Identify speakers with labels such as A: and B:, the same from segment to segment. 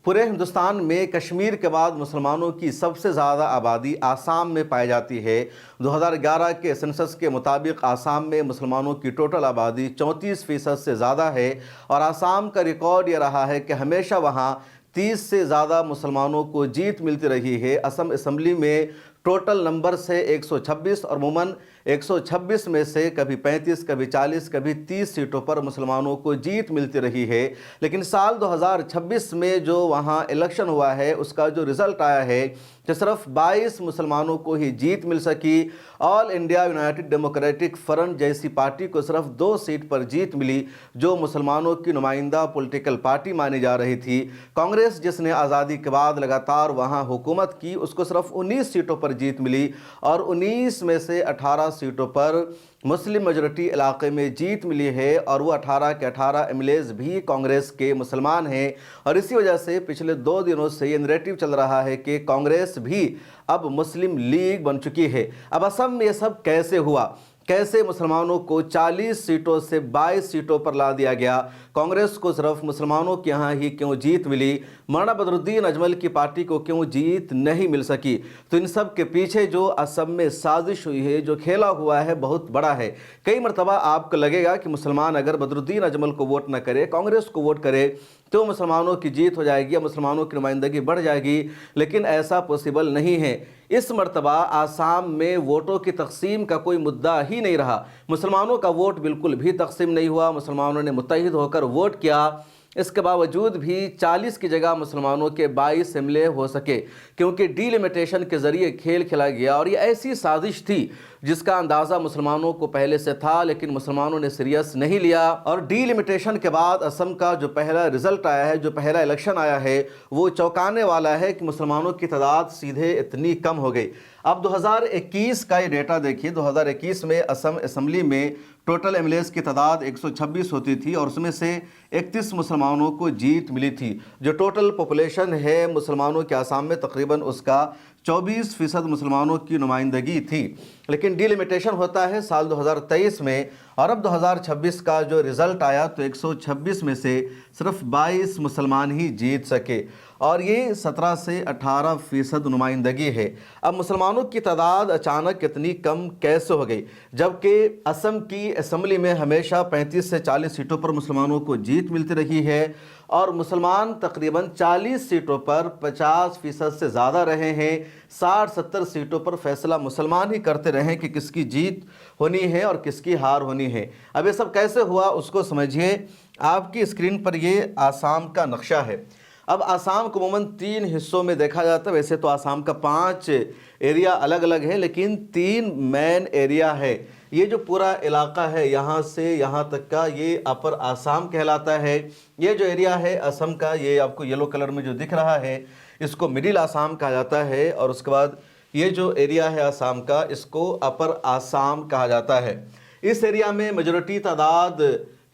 A: पूरे हिंदुस्तान में कश्मीर के बाद मुसलमानों की सबसे ज़्यादा आबादी आसाम में पाई जाती है। 2011 के सेंसस के मुताबिक आसाम में मुसलमानों की टोटल आबादी 34% से ज़्यादा है और आसाम का रिकॉर्ड ये रहा है कि हमेशा वहाँ 30 से ज़्यादा मुसलमानों को जीत मिलती रही है। असम असेंबली में टोटल नंबर से 126 और अमूमन 126 में से कभी 35, कभी 40, कभी 30 सीटों पर मुसलमानों को जीत मिलती रही है। लेकिन साल 2026 में जो वहाँ इलेक्शन हुआ है उसका जो रिज़ल्ट आया है कि सिर्फ 22 मुसलमानों को ही जीत मिल सकी। All India United democratic front जैसी पार्टी को सिर्फ 2 सीट पर जीत मिली, जो मुसलमानों की नुमाइंदा पॉलिटिकल पार्टी मानी जा रही थी। कांग्रेस जिसने आज़ादी के बाद लगातार वहाँ हुकूमत की, उसको सिर्फ 19 सीटों पर जीत मिली और 19 में से 18 सीटों पर मुस्लिम मेजॉरिटी इलाके में जीत मिली है और वो 18 के 18 एमएलएज भी कांग्रेस के मुसलमान हैं। और इसी वजह से पिछले 2 दिनों से ये नैरेटिव चल रहा है कि कांग्रेस भी अब मुस्लिम लीग बन चुकी है। अब असम में ये सब कैसे हुआ, कैसे मुसलमानों को 40 सीटों से 22 सीटों पर ला दिया गया, कांग्रेस को सिर्फ मुसलमानों के यहाँ ही क्यों जीत मिली, मौलाना बदरुद्दीन अजमल की पार्टी को क्यों जीत नहीं मिल सकी। तो इन सब के पीछे जो असम में साजिश हुई है, जो खेला हुआ है, बहुत बड़ा है। कई मरतबा आपको लगेगा कि मुसलमान अगर बदरुद्दीन अजमल को वोट न करे, कांग्रेस को वोट करे तो मुसलमानों की जीत हो जाएगी या मुसलमानों की नुमाइंदगी बढ़ जाएगी, लेकिन ऐसा पॉसिबल नहीं है। इस मरतबा आसाम में वोटों की तकसीम का कोई मुद्दा ही नहीं रहा। मुसलमानों का वोट बिल्कुल भी तकसीम नहीं हुआ, मुसलमानों ने मुत्तहिद होकर वोट किया। इसके बावजूद भी 40 की जगह मुसलमानों के 22 एमएलए हो सके, क्योंकि डीलिमिटेशन के ज़रिए खेल खेला गया। और ये ऐसी साजिश थी जिसका अंदाज़ा मुसलमानों को पहले से था, लेकिन मुसलमानों ने सीरियस नहीं लिया। और डीलिमिटेशन के बाद असम का जो पहला रिज़ल्ट आया है, जो पहला इलेक्शन आया है, वो चौंकाने वाला है कि मुसलमानों की तादाद सीधे इतनी कम हो गई। अब 2021 का ये डेटा देखिए। 2021 में असम असेंबली में टोटल एमएलएज की तादाद 126 होती थी और उसमें से 31 मुसलमानों को जीत मिली थी। जो टोटल पॉपुलेशन है मुसलमानों के आसाम में, तकरीबन उसका 24% मुसलमानों की नुमाइंदगी थी। लेकिन डीलिमिटेशन होता है साल 2023 में और अब 2026 का जो रिज़ल्ट आया तो 126 में से सिर्फ 22 मुसलमान ही जीत सके और ये 17 से 18% नुमाइंदगी है। अब मुसलमानों की तादाद अचानक इतनी कम कैसे हो गई, जबकि असम की असेंबली में हमेशा 35 से 40 सीटों पर मुसलमानों को जीत मिलती रही है और मुसलमान तकरीबन 40 सीटों पर 50% से ज़्यादा रहे हैं। 60-70 सीटों पर फैसला मुसलमान ही करते रहे कि किसकी जीत होनी है और किसकी हार होनी है। अब ये सब कैसे हुआ उसको समझिए। आपकी स्क्रीन पर ये आसाम का नक्शा है। अब आसाम को अमूमन 3 हिस्सों में देखा जाता है। वैसे तो आसाम का 5 एरिया अलग अलग है, लेकिन 3 मेन एरिया है। ये जो पूरा इलाका है यहाँ से यहाँ तक का, ये अपर आसाम कहलाता है। ये जो एरिया है असम का, ये आपको येलो कलर में जो दिख रहा है, इसको मिडिल आसाम कहा जाता है। और उसके बाद ये जो एरिया है आसाम का, इसको अपर आसाम कहा जाता है। इस एरिया में मेजॉरिटी तादाद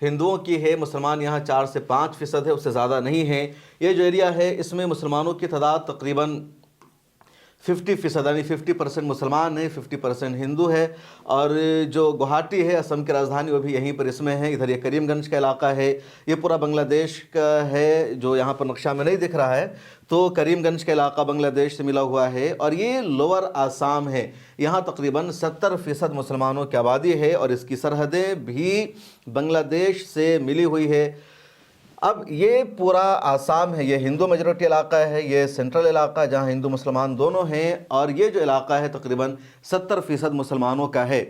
A: हिंदुओं की है, मुसलमान यहाँ 4 से 5% है, उससे ज़्यादा नहीं है। ये जो एरिया है इसमें मुसलमानों की तादाद तकरीबन 50% यानी 50% मुसलमान है, 50% हिंदू है। और जो गुवाहाटी है असम की राजधानी, वो भी यहीं पर इसमें है। इधर ये करीमगंज का इलाका है, ये पूरा बांग्लादेश का है जो यहाँ पर नक्शा में नहीं दिख रहा है। तो करीमगंज का इलाका बांग्लादेश से मिला हुआ है और ये लोअर आसाम है। यहाँ तकरीबन 70% मुसलमानों की आबादी है और इसकी सरहदें भी बांग्लादेश से मिली हुई है। अब ये पूरा आसाम है, ये हिंदू मेजॉरिटी इलाका है, ये सेंट्रल इलाका जहाँ हिंदू मुसलमान दोनों हैं और ये जो इलाका है तकरीबन 70% मुसलमानों का है।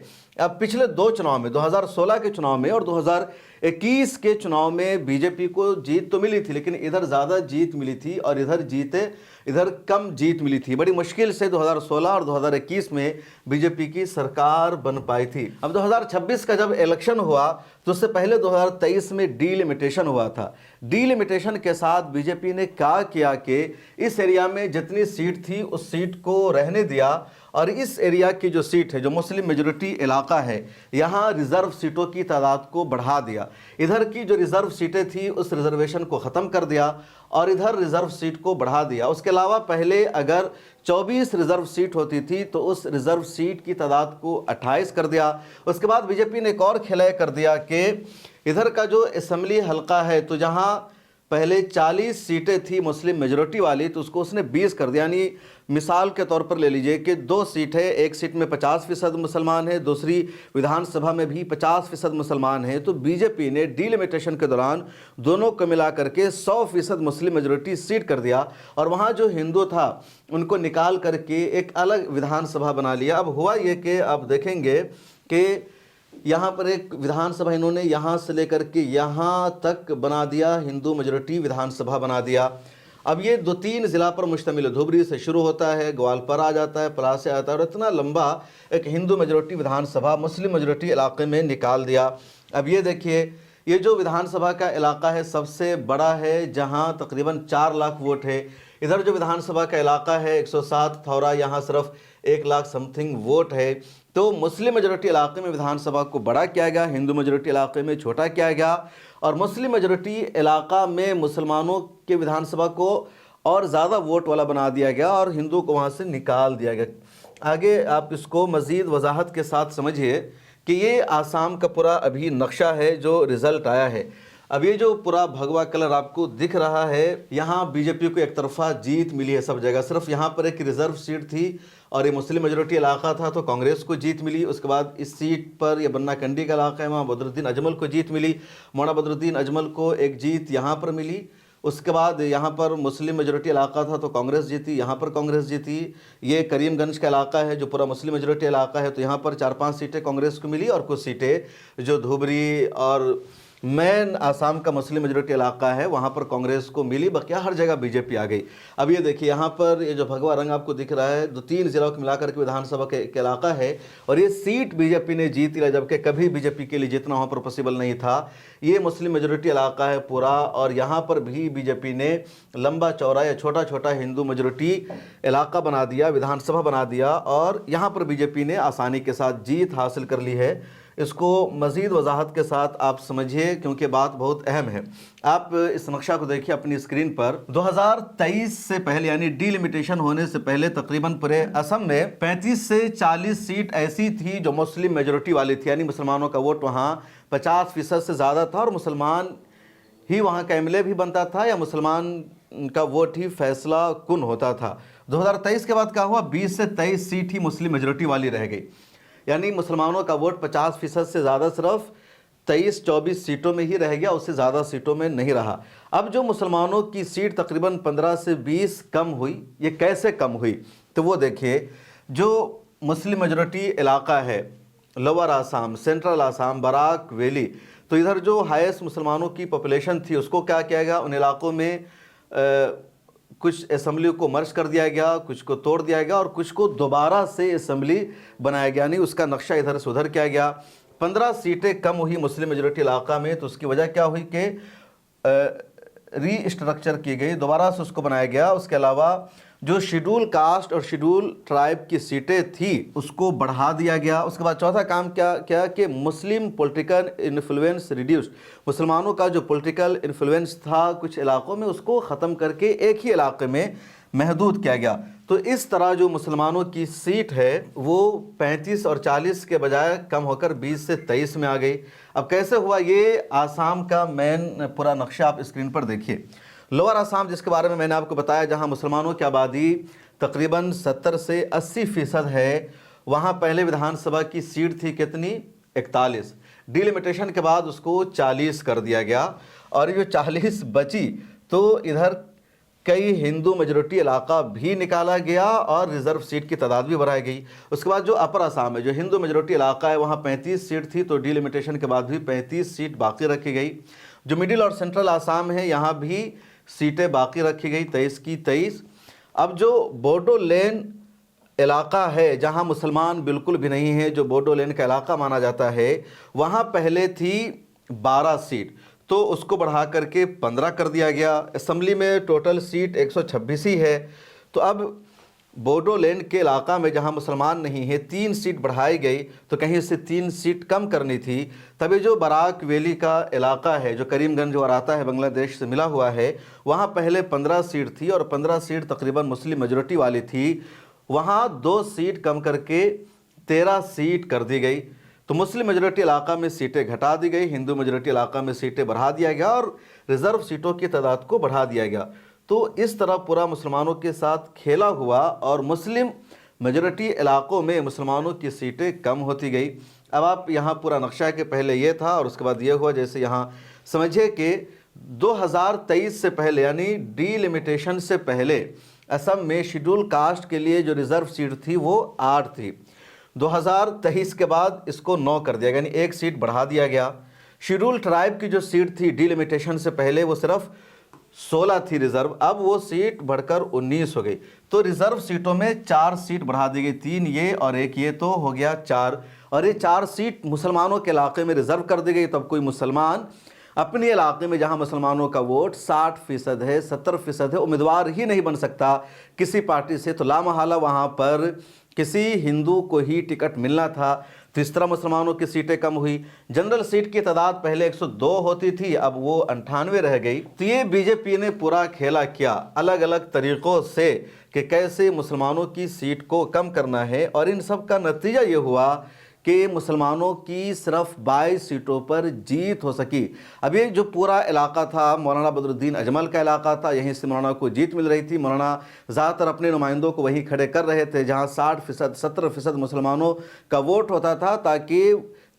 A: अब पिछले 2 चुनाव में, 2016 के चुनाव में और 2021 के चुनाव में बीजेपी को जीत तो मिली थी, लेकिन इधर ज़्यादा जीत मिली थी और इधर कम जीत मिली थी। बड़ी मुश्किल से 2016 और 2021 में बीजेपी की सरकार बन पाई थी। अब 2026 का जब इलेक्शन हुआ तो उससे पहले 2023 में डीलिमिटेशन हुआ था। डीलिमिटेशन के साथ बीजेपी ने क्या किया कि इस एरिया में जितनी सीट थी उस सीट को रहने दिया और इस एरिया की जो सीट है, जो मुस्लिम मेजॉरिटी इलाका है, यहाँ रिज़र्व सीटों की तादाद को बढ़ा दिया। इधर की जो रिज़र्व सीटें थी उस रिज़र्वेशन को ख़त्म कर दिया और इधर रिज़र्व सीट को बढ़ा दिया। उसके अलावा पहले अगर 24 रिज़र्व सीट होती थी तो उस रिज़र्व सीट की तादाद को 28 कर दिया। उसके बाद बीजेपी ने एक और खेला कर दिया कि इधर का जो असेंबली हलका है, तो जहाँ पहले 40 सीटें थी मुस्लिम मेजॉरिटी वाली, तो उसको उसने 20 कर दिया। यानी मिसाल के तौर पर ले लीजिए कि 2 सीट है, एक सीट में 50% मुसलमान है, दूसरी विधानसभा में भी 50% मुसलमान है। तो बीजेपी ने डिलिमिटेशन के दौरान दोनों को मिला करके 100% मुस्लिम मेजॉरिटी सीट कर दिया, और वहाँ जो हिंदू था उनको निकाल करके एक अलग विधानसभा बना लिया। अब हुआ ये कि आप देखेंगे कि यहाँ पर एक विधानसभा इन्होंने यहाँ से लेकर के यहाँ तक बना दिया, हिंदू मेजॉरिटी विधानसभा बना दिया। अब ये 2-3 ज़िला पर मुश्तमिल है, धुबरी से शुरू होता है, ग्वालपर आ जाता है, पलास से आता है, और इतना लंबा एक हिंदू मेजॉरिटी विधानसभा मुस्लिम मेजॉरिटी इलाके में निकाल दिया। अब ये देखिए, ये जो विधानसभा का इलाका है सबसे बड़ा है, जहाँ तकरीबन 4 लाख वोट है। इधर जो विधानसभा का इलाका है 107 थौरा, यहाँ सिर्फ 1 लाख समथिंग वोट है। तो मुस्लिम मेजॉरिटी इलाके में विधानसभा को बड़ा किया गया, हिंदू मेजॉरिटी इलाके में छोटा किया गया, और मुस्लिम मेजॉरिटी इलाका में मुसलमानों के विधानसभा को और ज़्यादा वोट वाला बना दिया गया और हिंदू को वहाँ से निकाल दिया गया। आगे आप इसको मज़ीद वजाहत के साथ समझिए कि ये आसाम का पूरा अभी नक्शा है जो रिज़ल्ट आया है। अब ये जो पूरा भगवा कलर आपको दिख रहा है, यहाँ बीजेपी को एक तरफा जीत मिली है सब जगह। सिर्फ यहाँ पर एक रिजर्व सीट थी और ये मुस्लिम मेजॉरिटी इलाका था, तो कांग्रेस को जीत मिली। उसके बाद इस सीट पर, ये बन्ना कंडी का इलाका है, वहाँ बदरुद्दीन अजमल को जीत मिली। मौलाना बदरुद्दीन अजमल को एक जीत यहाँ पर मिली। उसके बाद यहाँ पर मुस्लिम मेजॉरिटी इलाका था तो कांग्रेस जीती, यहाँ पर कांग्रेस जीती। ये करीमगंज का इलाका है जो पूरा मुस्लिम मेजॉरिटी इलाका है, तो यहाँ पर 4-5 सीटें कांग्रेस को मिली, और कुछ सीटें जो धुबरी और मेन आसाम का मुस्लिम मेजॉरिटी इलाका है वहाँ पर कांग्रेस को मिली। बकिया हर जगह बीजेपी आ गई। अब ये देखिए, यहाँ पर ये जो भगवा रंग आपको दिख रहा है 2-3 जिलों को मिलाकर के विधानसभा के इलाका है, और ये सीट बीजेपी ने जीत लिया, जबकि कभी बीजेपी के लिए जितना वहाँ पर पॉसिबल नहीं था। ये मुस्लिम मेजॉरिटी इलाका है पूरा, और यहाँ पर भी बीजेपी ने लंबा चौड़ा या छोटा छोटा हिंदू मेजॉरिटी इलाका बना दिया, विधानसभा बना दिया, और यहाँ पर बीजेपी ने आसानी के साथ जीत हासिल कर ली है। इसको मज़ीद वजाहत के साथ आप समझिए, क्योंकि बात बहुत अहम है। आप इस नक्शा को देखिए अपनी स्क्रीन पर। 2023 से पहले, यानी डिलिमिटेशन होने से पहले, तकरीबन पूरे असम में 35 से 40 सीट ऐसी थी जो मुस्लिम मेजॉरिटी वाली थी, यानी मुसलमानों का वोट वहाँ 50% से ज़्यादा था, और मुसलमान ही वहाँ का एमएलए भी बनता था, या मुसलमान का वोट ही फैसला कुन होता था। 2023 के बाद क्या हुआ, 20 से 23 सीट ही मुस्लिम मेजॉरिटी वाली रह गई, यानी मुसलमानों का वोट 50% से ज़्यादा सिर्फ 23-24 सीटों में ही रह गया, उससे ज़्यादा सीटों में नहीं रहा। अब जो मुसलमानों की सीट तकरीबन 15 से 20 कम हुई, ये कैसे कम हुई, तो वो देखिए, जो मुस्लिम मेजॉरिटी इलाका है lower Assam, central Assam, Barak valley, तो इधर जो हाईएस्ट मुसलमानों की पॉपुलेशन थी उसको क्या किया गया, उन इलाकों में कुछ असेंबली को मर्ज कर दिया गया, कुछ को तोड़ दिया गया, और कुछ को दोबारा से असेंबली बनाया गया, नहीं उसका नक्शा इधर से उधर किया गया। 15 सीटें कम हुई मुस्लिम मेजॉरिटी इलाका में, तो उसकी वजह क्या हुई कि रीस्ट्रक्चर की गई, दोबारा से उसको बनाया गया। उसके अलावा जो शेड्यूल कास्ट और शेड्यूल ट्राइब की सीटें थी उसको बढ़ा दिया गया। उसके बाद चौथा काम क्या कि मुस्लिम पॉलिटिकल इन्फ्लुएंस रिड्यूस, मुसलमानों का जो पॉलिटिकल इन्फ्लुएंस था कुछ इलाकों में उसको ख़त्म करके एक ही इलाके में महदूद किया गया। तो इस तरह जो मुसलमानों की सीट है वो 35 और 40 के बजाय कम होकर 20 से 23 में आ गई। अब कैसे हुआ, ये आसाम का मेन पूरा नक्शा आप स्क्रीन पर देखिए। लोअर आसाम, जिसके बारे में मैंने आपको बताया, जहां मुसलमानों की आबादी तकरीबन 70 से 80% है, वहां पहले विधानसभा की सीट थी कितनी, 41। डिलिमिटेशन के बाद उसको 40 कर दिया गया, और जो 40 बची तो इधर कई हिंदू मेजॉरिटी इलाका भी निकाला गया और रिजर्व सीट की तादाद भी बढ़ाई गई। उसके बाद जो अपर आसाम है, जो हिंदू मेजॉरिटी इलाका है, वहाँ 35 सीट थी, तो डिलिमिटेशन के बाद भी 35 सीट बाकी रखी गई। जो मिडिल और सेंट्रल आसाम है, यहाँ भी सीटें बाकी रखी गई, 23 की 23। अब जो बोडोलैंड इलाका है, जहाँ मुसलमान बिल्कुल भी नहीं है, जो बोडोलैंड का इलाका माना जाता है, वहाँ पहले थी 12 सीट, तो उसको बढ़ा करके 15 कर दिया गया। असेंबली में टोटल सीट 126 ही है। तो अब बोडोलैंड के इलाका में जहां मुसलमान नहीं है 3 सीट बढ़ाई गई, तो कहीं से 3 सीट कम करनी थी। तभी जो बराक वैली का इलाका है, जो करीमगंज और आता है बांग्लादेश से मिला हुआ है, वहां पहले 15 सीट थी और 15 सीट तकरीबन मुस्लिम मेजॉरिटी वाली थी, वहां 2 सीट कम करके 13 सीट कर दी गई। तो मुस्लिम मेजोरिटी इलाका में सीटें घटा दी गई, हिंदू मेजोरिटी इलाका में सीटें बढ़ा दिया गया और रिजर्व सीटों की तादाद को बढ़ा दिया गया। तो इस तरह पूरा मुसलमानों के साथ खेला हुआ और मुस्लिम मेजोरिटी इलाकों में मुसलमानों की सीटें कम होती गई। अब आप यहाँ पूरा नक्शा के पहले ये था और उसके बाद ये हुआ, जैसे यहाँ समझिए कि 2023 से पहले यानी डीलिमिटेशन से पहले असम में शेड्यूल कास्ट के लिए जो रिज़र्व सीट थी वो 8 थी। 2023 के बाद इसको 9 कर दिया गया, यानी 1 सीट बढ़ा दिया गया। शेड्यूल ट्राइब की जो सीट थी डीलिमिटेशन से पहले वो सिर्फ 16 थी रिजर्व, अब वो सीट बढ़कर 19 हो गई। तो रिजर्व सीटों में 4 सीट बढ़ा दी गई, 3 ये और 1 ये, तो हो गया 4। और ये 4 सीट मुसलमानों के इलाके में रिजर्व कर दी गई। तब कोई मुसलमान अपने इलाके में जहां मुसलमानों का वोट 60% है, 70% है, उम्मीदवार ही नहीं बन सकता किसी पार्टी से, तो लामहला वहां पर किसी हिंदू को ही टिकट मिलना था। तो इस तरह मुसलमानों की सीटें कम हुई। जनरल सीट की तादाद पहले 102 होती थी, अब वो 98 रह गई। तो ये बीजेपी ने पूरा खेला किया अलग अलग तरीक़ों से कि कैसे मुसलमानों की सीट को कम करना है, और इन सब का नतीजा ये हुआ कि मुसलमानों की सिर्फ 22 सीटों पर जीत हो सकी। अब ये जो पूरा इलाका था मौलाना बदरुद्दीन अजमल का इलाका था, यहीं से मौलाना को जीत मिल रही थी। मौलाना ज़्यादातर अपने नुमाइंदों को वहीं खड़े कर रहे थे जहां 60% 70% मुसलमानों का वोट होता था, ताकि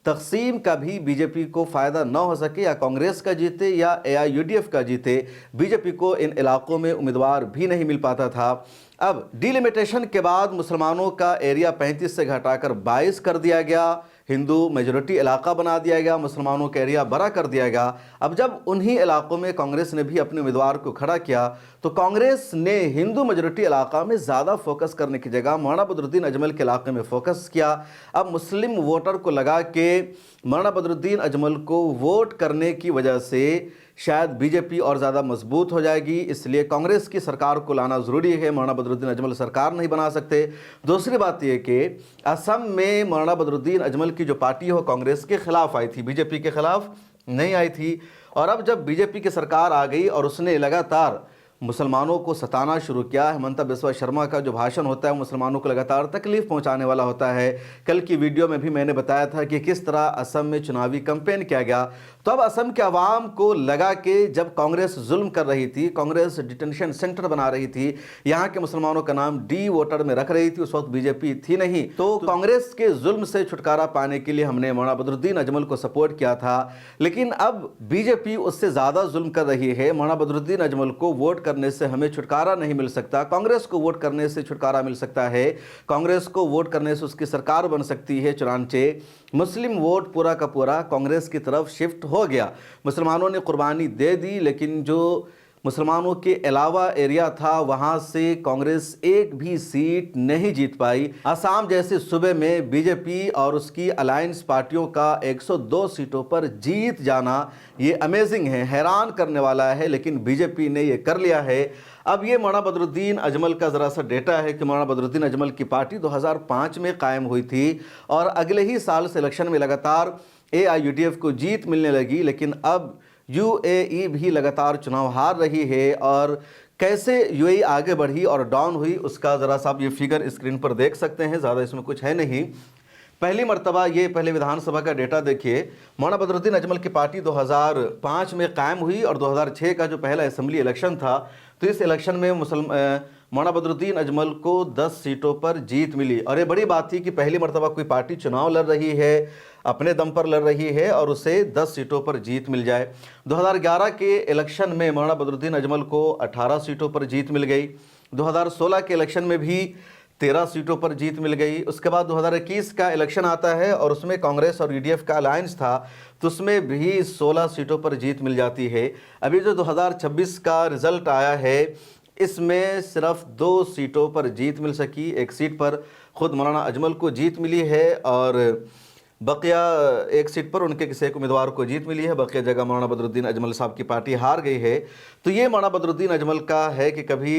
A: तकसीम का भी बीजेपी को फ़ायदा न हो सके, या कांग्रेस का जीते या AIUDF का जीते, बीजेपी को इन इलाकों में उम्मीदवार भी नहीं मिल पाता था। अब डिलिमिटेशन के बाद मुसलमानों का एरिया 35 से घटाकर 22 कर दिया गया, हिंदू मेजोरिटी इलाका बना दिया गया, मुसलमानों का एरिया बड़ा कर दिया गया। अब जब उन्हीं इलाकों में कांग्रेस ने भी अपने उम्मीदवार को खड़ा किया, तो कांग्रेस ने हिंदू मेजोरिटी इलाका में ज़्यादा फोकस करने की जगह मौलाना बदरुद्दीन अजमल के इलाके में फोकस किया। अब मुस्लिम वोटर को लगा कि मौलाना बदरुद्दीन अजमल को वोट करने की वजह से शायद बीजेपी और ज़्यादा मजबूत हो जाएगी, इसलिए कांग्रेस की सरकार को लाना ज़रूरी है। मौलाना बदरुद्दीन अजमल सरकार नहीं बना सकते। दूसरी बात यह कि असम में मौलाना बदरुद्दीन अजमल की जो पार्टी है वो कांग्रेस के खिलाफ आई थी, बीजेपी के खिलाफ नहीं आई थी। और अब जब बीजेपी की सरकार आ गई और उसने लगातार मुसलमानों को सताना शुरू किया, हेमंता बिस्वा शर्मा का जो भाषण होता है मुसलमानों को लगातार तकलीफ पहुंचाने वाला होता है। कल की वीडियो में भी मैंने बताया था कि किस तरह असम में चुनावी कैंपेन किया गया। तो अब असम के अवाम को लगा कि जब कांग्रेस जुल्म कर रही थी, कांग्रेस डिटेंशन सेंटर बना रही थी, यहाँ के मुसलमानों का नाम डी वोटर में रख रही थी, उस वक्त बीजेपी थी नहीं, तो कांग्रेस के जुल्म से छुटकारा पाने के लिए हमने मौलाना बदरुद्दीन अजमल को सपोर्ट किया था। लेकिन अब बीजेपी उससे ज़्यादा जुल्म कर रही है। मौलाना बदरुद्दीन अजमल को वोट करने से हमें छुटकारा नहीं मिल सकता, कांग्रेस को वोट करने से छुटकारा मिल सकता है, कांग्रेस को वोट करने से उसकी सरकार बन सकती है। चुनांचे मुस्लिम वोट पूरा का पूरा कांग्रेस की तरफ शिफ्ट हो गया। मुसलमानों ने कुर्बानी दे दी, लेकिन जो मुसलमानों के अलावा एरिया था वहां से कांग्रेस एक भी सीट नहीं जीत पाई। असम जैसे सूबे में बीजेपी और उसकी अलायंस पार्टियों का 102 सीटों पर जीत जाना ये अमेजिंग है, हैरान करने वाला है, लेकिन बीजेपी ने ये कर लिया है। अब ये मौलाना बदरुद्दीन अजमल का ज़रा सा डेटा है कि मौलाना बदरुद्दीन अजमल की पार्टी 2005 में कायम हुई थी और अगले ही साल से इलेक्शन में लगातार AIUDF को जीत मिलने लगी, लेकिन अब UAE भी लगातार चुनाव हार रही है। और कैसे UAE आगे बढ़ी और डाउन हुई उसका ज़रा सा आप ये फिगर स्क्रीन पर देख सकते हैं, ज़्यादा इसमें कुछ है नहीं। पहली मर्तबा ये पहले विधानसभा का डेटा देखिए, मौलाना बदरुद्दीन अजमल की पार्टी 2005 में कायम हुई और 2006 का जो पहला असेंबली इलेक्शन था, तो इस इलेक्शन में मौलाना बदरुद्दीन अजमल को 10 सीटों पर जीत मिली। और ये बड़ी बात थी कि पहली मर्तबा कोई पार्टी चुनाव लड़ रही है, अपने दम पर लड़ रही है और उसे 10 सीटों पर जीत मिल जाए। 2011 के इलेक्शन में मौलाना बदरुद्दीन अजमल को 18 सीटों पर जीत मिल गई। 2016 के इलेक्शन में भी 13 सीटों पर जीत मिल गई। उसके बाद 2021 का इलेक्शन आता है और उसमें कांग्रेस और UDF का अलायंस था, तो उसमें भी 16 सीटों पर जीत मिल जाती है। अभी जो 2026 का रिज़ल्ट आया है, इसमें सिर्फ 2 सीटों पर जीत मिल सकी। एक सीट पर ख़ुद मौलाना अजमल को जीत मिली है और बकिया एक सीट पर उनके किसी एक उम्मीदवार को जीत मिली है, बकिया जगह मौलाना बदरुद्दीन अजमल साहब की पार्टी हार गई है। तो ये मौलाना बदरुद्दीन अजमल का है कि कभी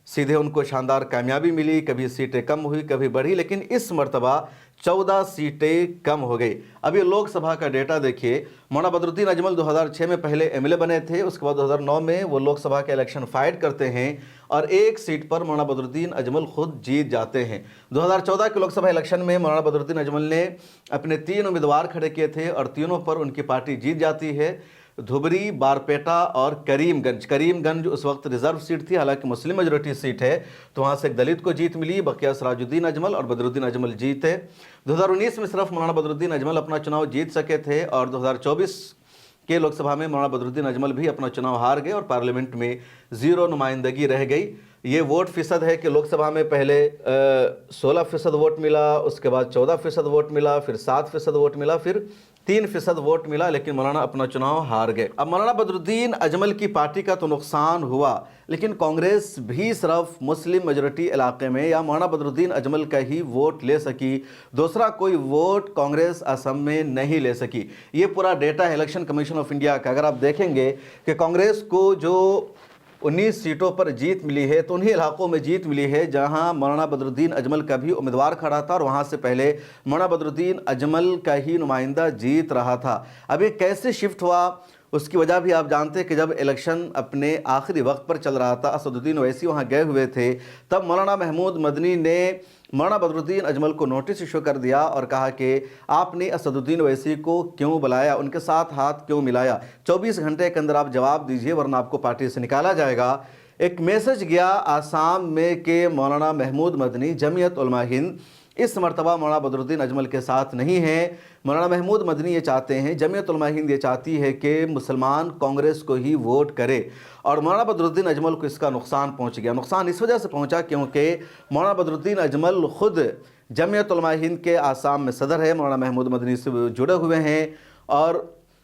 A: सीधे उनको शानदार कामयाबी मिली, कभी सीटें कम हुई कभी बढ़ी, लेकिन इस मर्तबा 14 सीटें कम हो गई। अब ये लोकसभा का डेटा देखिए, मौलाना बदरुद्दीन अजमल 2006 में पहले एमएलए बने थे, उसके बाद 2009 में वो लोकसभा का इलेक्शन फाइट करते हैं और एक सीट पर मौलाना बदरुद्दीन अजमल खुद जीत जाते हैं। 2014 के लोकसभा इलेक्शन में मौलाना बदरुद्दीन अजमल ने अपने 3 उम्मीदवार खड़े किए थे और तीनों पर उनकी पार्टी जीत जाती है, धुबरी, बारपेटा और करीमगंज। करीमगंज उस वक्त रिजर्व सीट थी, हालांकि मुस्लिम मेजोरिटी सीट है, तो वहाँ से एक दलित को जीत मिली, बकिया सिराजुद्दीन अजमल और बदरुद्दीन अजमल जीते। 2019 में सिर्फ मौलाना बदरुद्दीन अजमल अपना चुनाव जीत सके थे और 2024 के लोकसभा में मौलाना बदरुद्दीन अजमल भी अपना चुनाव हार गए और पार्लियामेंट में 0 नुमाइंदगी रह गई। ये वोट फीसद है कि लोकसभा में पहले 16% वोट मिला, उसके बाद 14% वोट मिला, फिर 7% वोट मिला, फिर 3% वोट मिला, लेकिन मौलाना अपना चुनाव हार गए। अब मौलाना बदरुद्दीन अजमल की पार्टी का तो नुकसान हुआ, लेकिन कांग्रेस भी सिर्फ मुस्लिम मेजोरिटी इलाके में या मौलाना बदरुद्दीन अजमल का ही वोट ले सकी, दूसरा कोई वोट कांग्रेस असम में नहीं ले सकी। ये पूरा डेटा है इलेक्शन कमीशन ऑफ इंडिया का। अगर आप देखेंगे कि कांग्रेस को जो 19 सीटों पर जीत मिली है तो उन्हीं इलाकों में जीत मिली है जहां मौलाना बदरुद्दीन अजमल का भी उम्मीदवार खड़ा था और वहां से पहले मौलाना बदरुद्दीन अजमल का ही नुमाइंदा जीत रहा था। अब ये कैसे शिफ्ट हुआ, उसकी वजह भी आप जानते हैं कि जब इलेक्शन अपने आखिरी वक्त पर चल रहा था, असदुद्दीन ओवैसी वहाँ गए हुए थे, तब मौलाना महमूद मदनी ने मौलाना बदरुद्दीन अजमल को नोटिस इशू कर दिया और कहा कि आपने असदुद्दीन ओवैसी को क्यों बुलाया, उनके साथ हाथ क्यों मिलाया, 24 घंटे के अंदर आप जवाब दीजिए वरना आपको पार्टी से निकाला जाएगा। एक मैसेज गया आसाम में कि मौलाना महमूद मदनी जमीयत उलमा हिंद इस मरतबा मौलाना बदरुद्दीन अजमल के साथ नहीं है। मौलाना महमूद मदनी ये चाहते हैं, जमीयत उलमा हिंद ये चाहती है कि मुसलमान कांग्रेस को ही वोट करे, और मौलाना बदरुद्दीन अजमल को इसका नुकसान पहुंच गया। नुकसान इस वजह से पहुंचा क्योंकि मौलाना बदरुद्दीन अजमल खुद जमीयत उलमा हिंद के आसाम में सदर है, मौलाना महमूद मदनी से जुड़े हुए हैं, और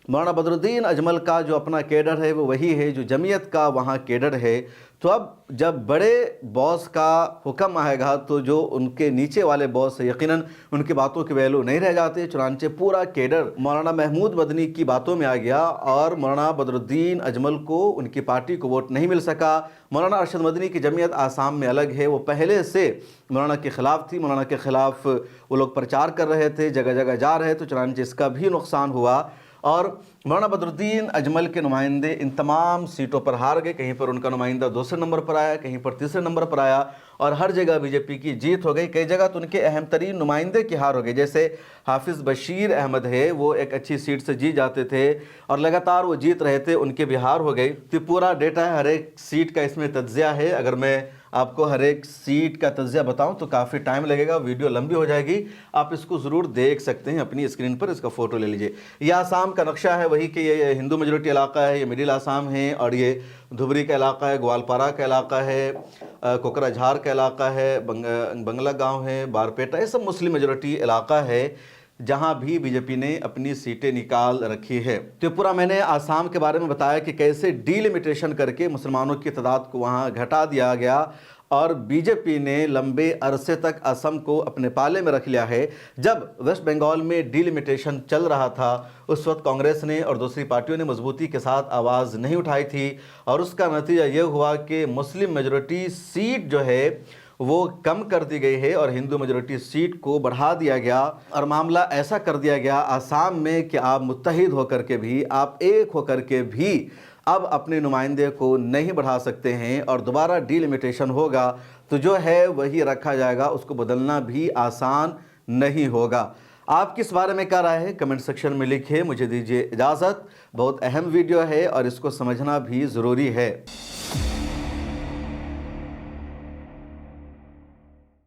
A: मौलाना बदरुद्दीन अजमल का जो अपना कैडर है वो वही है जो जमीयत का वहाँ कैडर है। तो अब जब बड़े बॉस का हुक्म आएगा तो जो उनके नीचे वाले बॉस है यकीनन उनकी बातों की वैल्यू नहीं रह जाती। चुनांचे पूरा कैडर मौलाना महमूद मदनी की बातों में आ गया और मौलाना बदरुद्दीन अजमल को उनकी पार्टी को वोट नहीं मिल सका। मौलाना अरशद मदनी की जमीयत आसाम में अलग है, वो पहले से मौलाना के ख़िलाफ़ थी, मौलाना के ख़िलाफ़ वो लोग प्रचार कर रहे थे, जगह जगह जा रहे, तो चुनांचे इसका भी नुकसान हुआ और मौलाना बदरुद्दीन अजमल के नुमाइंदे इन तमाम सीटों पर हार गए। कहीं पर उनका नुमाइंदा दूसरे नंबर पर आया, कहीं पर तीसरे नंबर पर आया और हर जगह बीजेपी की जीत हो गई। कई जगह तो उनके अहम तरीन नुमाइंदे की हार हो गई, जैसे हाफिज़ बशीर अहमद है, वो एक अच्छी सीट से जीत जाते थे और लगातार वो जीत रहे थे, उनके भी हार हो गई। तो पूरा डेटा है, हर एक सीट का इसमें तज्ज़िया है। अगर मैं आपको हर एक सीट का तज्ज़िया बताऊं तो काफ़ी टाइम लगेगा, वीडियो लंबी हो जाएगी। आप इसको ज़रूर देख सकते हैं अपनी स्क्रीन पर, इसका फ़ोटो ले लीजिए। ये आसाम का नक्शा है, वही कि ये हिंदू मेजोरिटी इलाका है, ये मिडिल आसाम है, और ये धुबरी का इलाका है, ग्वालपारा का इलाका है, कोकराझार का इलाका है, बंगला गाँव है, बारपेटा, ये सब मुस्लिम मेजोरिटी इलाका है जहां भी बीजेपी ने अपनी सीटें निकाल रखी है। तो पूरा मैंने आसाम के बारे में बताया कि कैसे डीलिमिटेशन करके मुसलमानों की तादाद को वहां घटा दिया गया और बीजेपी ने लंबे अरसे तक असम को अपने पाले में रख लिया है। जब वेस्ट बंगाल में डीलिमिटेशन चल रहा था उस वक्त कांग्रेस ने और दूसरी पार्टियों ने मजबूती के साथ आवाज़ नहीं उठाई थी और उसका नतीजा ये हुआ कि मुस्लिम मेजोरिटी सीट जो है वो कम कर दी गई है और हिंदू मेजोरिटी सीट को बढ़ा दिया गया। और मामला ऐसा कर दिया गया आसाम में कि आप मुत्तहिद होकर के भी, आप एक होकर के भी अब अपने नुमाइंदे को नहीं बढ़ा सकते हैं और दोबारा डीलिमिटेशन होगा तो जो है वही रखा जाएगा, उसको बदलना भी आसान नहीं होगा। आप किस बारे में क्या राय है कमेंट सेक्शन में लिखिए। मुझे दीजिए इजाज़त, बहुत अहम वीडियो है और इसको समझना भी ज़रूरी है।